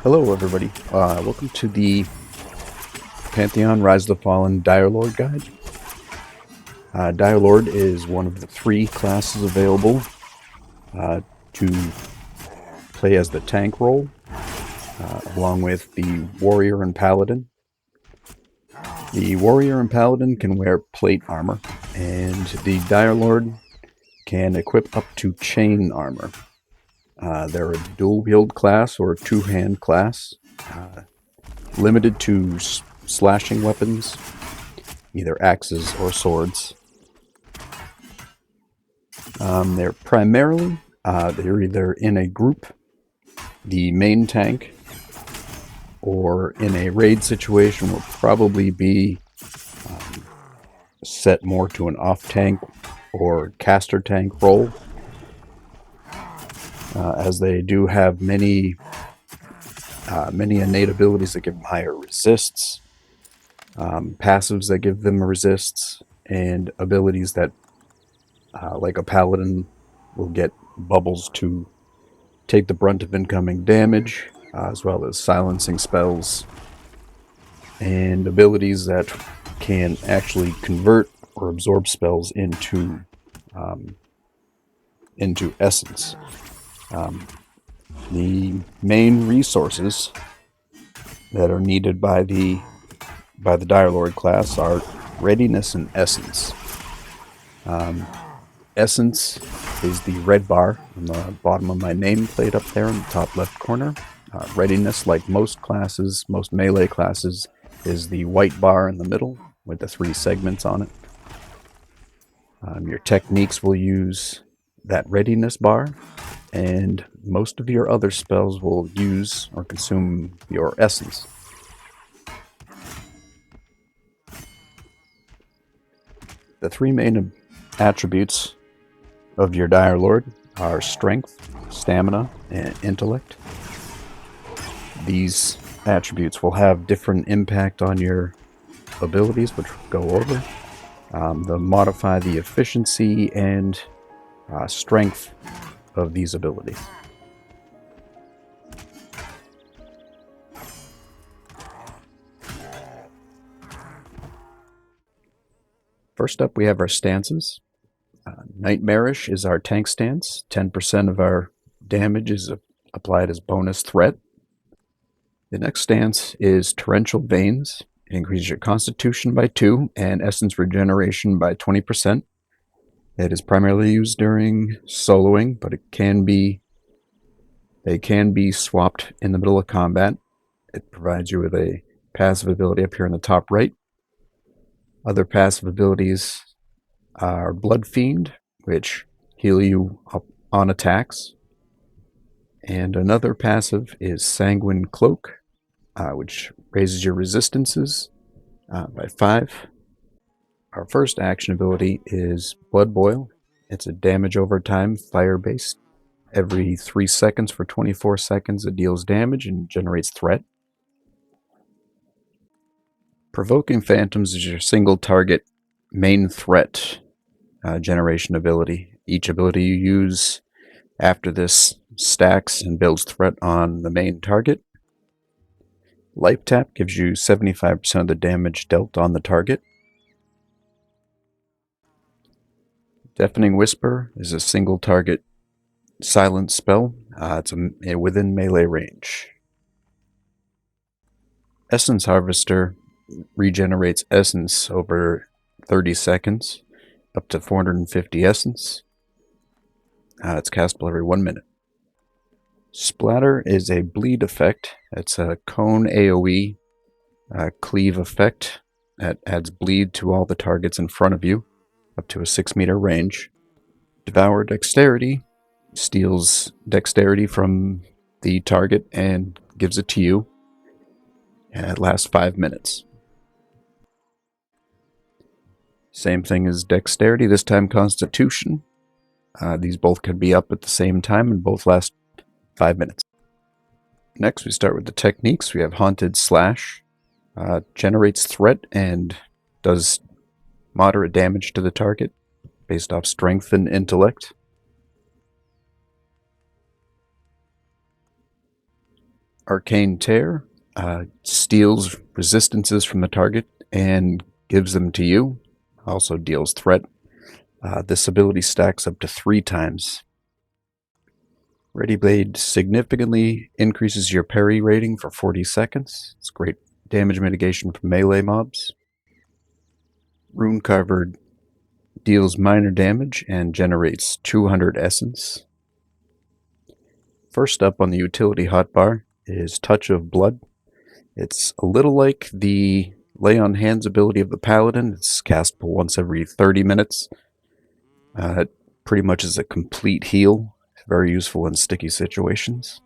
Hello everybody, welcome to the Pantheon Rise of the Fallen Direlord guide. Direlord is one of the 3 classes available to play as the tank role, along with the Warrior and Paladin. The Warrior and Paladin can wear plate armor, and the Direlord can equip up to chain armor. They're a dual-wield class or a 2-hand class, limited to slashing weapons, either axes or swords. They're primarily, they're either in a group, the main tank, or in a raid situation will probably be set more to an off-tank or caster tank role, as they do have many innate abilities that give them higher resists, passives that give them resists, and abilities that, like a paladin, will get bubbles to take the brunt of incoming damage, as well as silencing spells, and abilities that can actually convert or absorb spells into essence. The main resources that are needed by the Direlord class are readiness and essence. Essence is the red bar on the bottom of my nameplate up there in the top left corner. Readiness, like most classes, most melee classes, is the white bar in the middle with the 3 segments on it. Your techniques will use that readiness bar, and most of your other spells will use or consume your essence. The 3 main attributes of your Direlord are strength, stamina, and intellect. These attributes will have different impact on your abilities, which we'll go over. They'll modify the efficiency and strength of these abilities. First up, we have our stances. Nightmarish is our tank stance. 10% of our damage is applied as bonus threat. The next stance is Torrential Veins. It increases your constitution by 2 and essence regeneration by 20%. It is primarily used during soloing, but they can be swapped in the middle of combat. It provides you with a passive ability up here in the top right. Other passive abilities are Blood Fiend, which heal you up on attacks. And another passive is Sanguine Cloak, which raises your resistances by 5. Our first action ability is Blood Boil. It's a damage over time, fire-based. Every 3 seconds for 24 seconds it deals damage and generates threat. Provoking Phantoms is your single target main threat generation ability. Each ability you use after this stacks and builds threat on the main target. Life Tap gives you 75% of the damage dealt on the target. Deafening Whisper is a single target silence spell. It's within melee range. Essence Harvester regenerates essence over 30 seconds, up to 450 essence. It's castable every 1 minute. Splatter is a bleed effect. It's a cone AoE cleave effect that adds bleed to all the targets in front of you, up to a 6-meter range. Devour Dexterity steals dexterity from the target and gives it to you. And it lasts 5 minutes. Same thing as Dexterity, this time Constitution. These both can be up at the same time and both last 5 minutes. Next, we start with the techniques. We have Haunted Slash. Generates threat and does moderate damage to the target based off strength and intellect. Arcane Tear steals resistances from the target and gives them to you. Also deals threat. This ability stacks up to 3 times. Ready Blade significantly increases your parry rating for 40 seconds. It's great damage mitigation from melee mobs. Rune Carver deals minor damage and generates 200 essence. First up on the utility hotbar is Touch of Blood. It's a little like the Lay on Hands ability of the Paladin. It's castable once every 30 minutes. It pretty much is a complete heal. Very useful in sticky situations.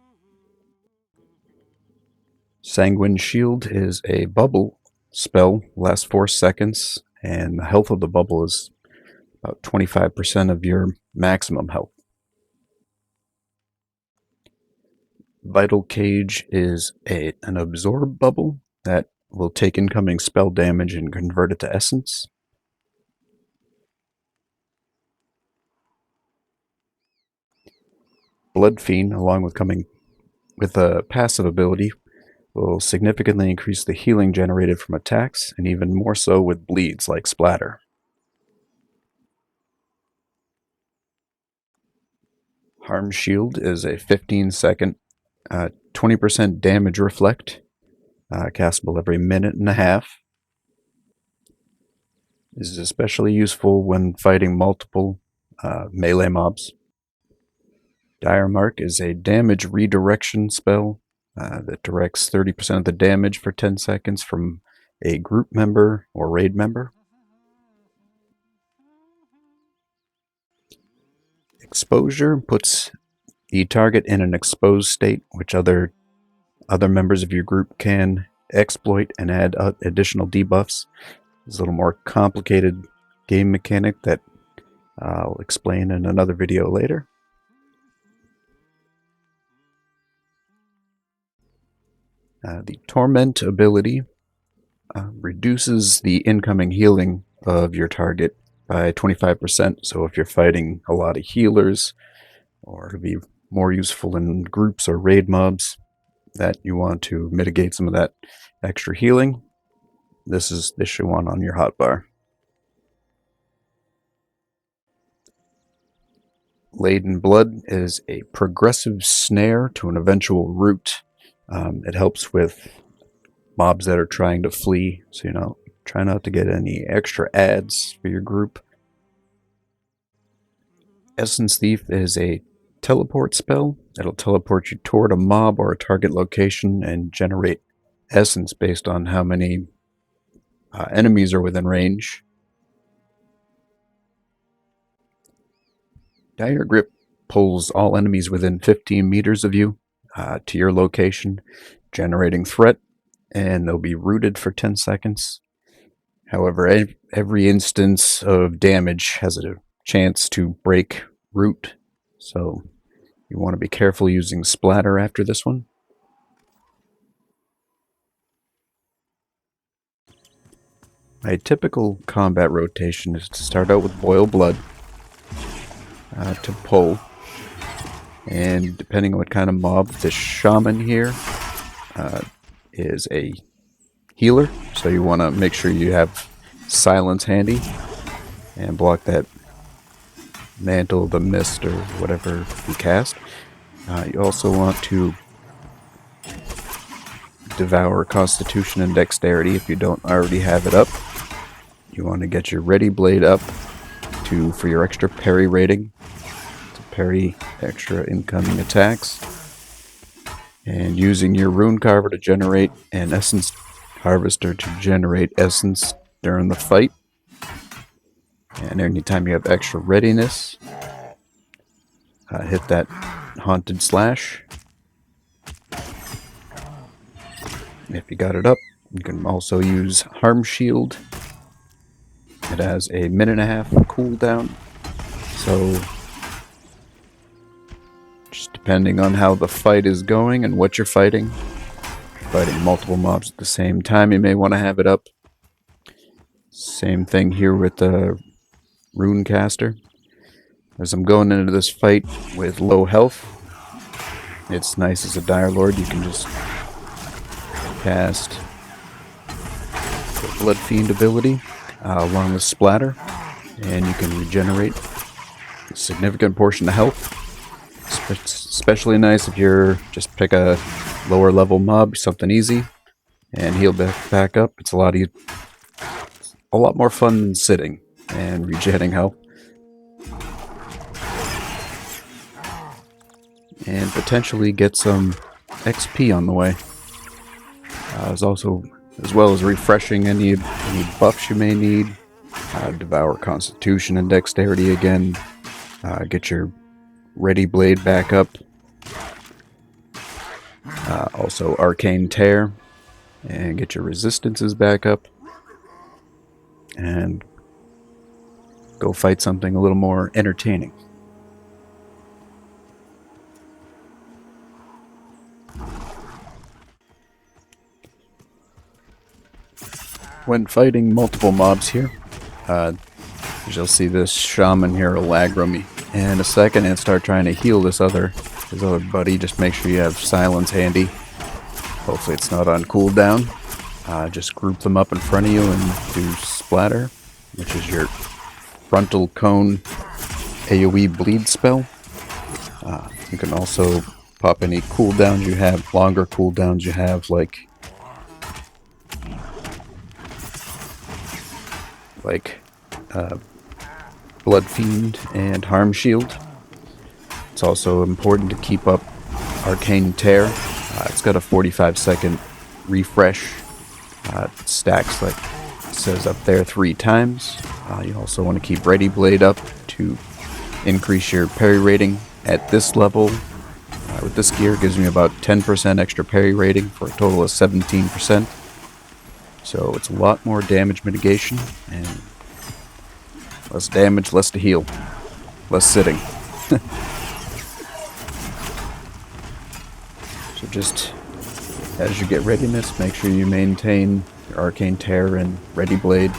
Sanguine Shield is a bubble spell, lasts 4 seconds, and the health of the bubble is about 25% of your maximum health. Vital Cage is an absorb bubble that will take incoming spell damage and convert it to essence. Blood Fiend, along with coming with a passive ability, will significantly increase the healing generated from attacks, and even more so with bleeds like Splatter. Harm Shield is a 15-second, 20% damage reflect, castable every minute and a half. This is especially useful when fighting multiple melee mobs. Dire Mark is a damage redirection spell that directs 30% of the damage for 10 seconds from a group member or raid member. Exposure puts the target in an exposed state, which other members of your group can exploit and add additional debuffs. It's a little more complicated game mechanic that I'll explain in another video later. The Torment ability reduces the incoming healing of your target by 25%. So if you're fighting a lot of healers, or to be more useful in groups or raid mobs that you want to mitigate some of that extra healing, this you want on your hotbar. Laden Blood is a progressive snare to an eventual root. It helps with mobs that are trying to flee, so try not to get any extra adds for your group. Essence Thief is a teleport spell. It'll teleport you toward a mob or a target location and generate essence based on how many enemies are within range. Dire Grip pulls all enemies within 15 meters of you to your location, generating threat, and they'll be rooted for 10 seconds. However, every instance of damage has a chance to break root, so you want to be careful using Splatter after this one. My typical combat rotation is to start out with Boil Blood to pull, and depending on what kind of mob, the Shaman here is a healer, so you want to make sure you have Silence handy and block that Mantle of the Mist or whatever you cast. You also want to Devour Constitution and Dexterity if you don't already have it up. You want to get your Ready Blade up for your extra parry rating, to parry extra incoming attacks, and using your Rune Carver to generate an Essence Harvester to generate essence during the fight. And anytime you have extra readiness, hit that Haunted Slash. If you got it up, you can also use Harm Shield. It has a 1.5 minute cooldown, so just depending on how the fight is going and what you're fighting, multiple mobs at the same time, you may want to have it up. Same thing here with the Runecaster. As I'm going into this fight with low health, It's nice as a Direlord, you can just cast the Blood Fiend ability along with Splatter, and you can regenerate a significant portion of health. Especially nice if you're just pick a lower level mob, something easy, and heal back up. It's a lot more fun than sitting and regenerating health. And potentially get some XP on the way. As well as refreshing any buffs you may need. Devour Constitution and Dexterity again. Get your Ready Blade back up. Also Arcane Tear. And get your Resistances back up. And go fight something a little more entertaining. When fighting multiple mobs here, you'll see this shaman here will aggro me in a second and start trying to heal his other buddy. Just make sure you have silence handy. Hopefully it's not on cooldown. Just group them up in front of you and do Splatter, which is your frontal cone AoE bleed spell. You can also pop any cooldowns you have, longer cooldowns you have, like Blood Fiend and Harm Shield. It's also important to keep up Arcane Tear. It's got a 45-second refresh. It stacks, like it says up there, 3 times. You also want to keep Ready Blade up to increase your parry rating. At this level, with this gear, it gives me about 10% extra parry rating for a total of 17%. So it's a lot more damage mitigation, and less damage, less to heal, less sitting. So just as you get readiness, make sure you maintain your Arcane Tear and Ready Blade.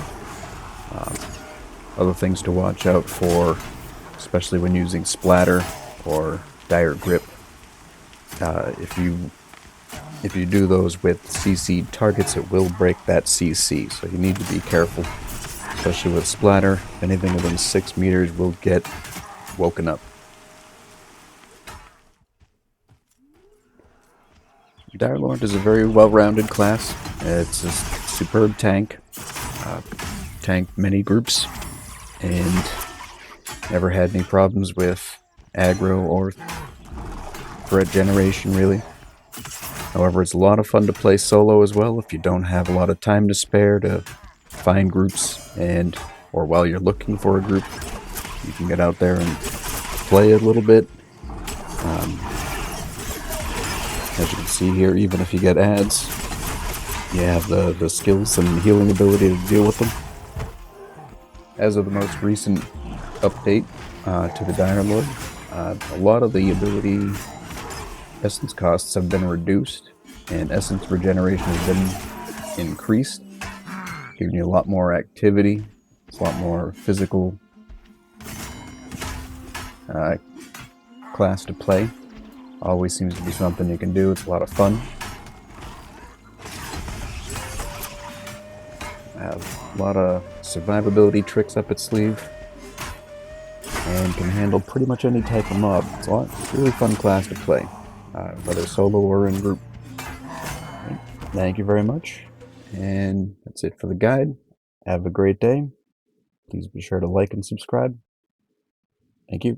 Other things to watch out for, especially when using Splatter or Dire Grip. If you do those with CC targets, it will break that CC, so you need to be careful, especially with Splatter. Anything within 6 meters will get woken up. Direlord is a very well-rounded class. It's a superb tank. Tanked many groups, and never had any problems with aggro or threat generation, really. However, it's a lot of fun to play solo as well if you don't have a lot of time to spare to find groups, or while you're looking for a group, you can get out there and play a little bit. As you can see here, even if you get ads, you have the skills and healing ability to deal with them. As of the most recent update to the Direlord, a lot of the ability essence costs have been reduced, and essence regeneration has been increased, giving you a lot more activity. It's a lot more physical class to play. Always seems to be something you can do. It's a lot of fun. I have a lot of survivability tricks up its sleeve, and can handle pretty much any type of mob. It's a really fun class to play, whether solo or in group. Thank you very much, and that's it for the guide. Have a great day. Please be sure to like and subscribe. Thank you.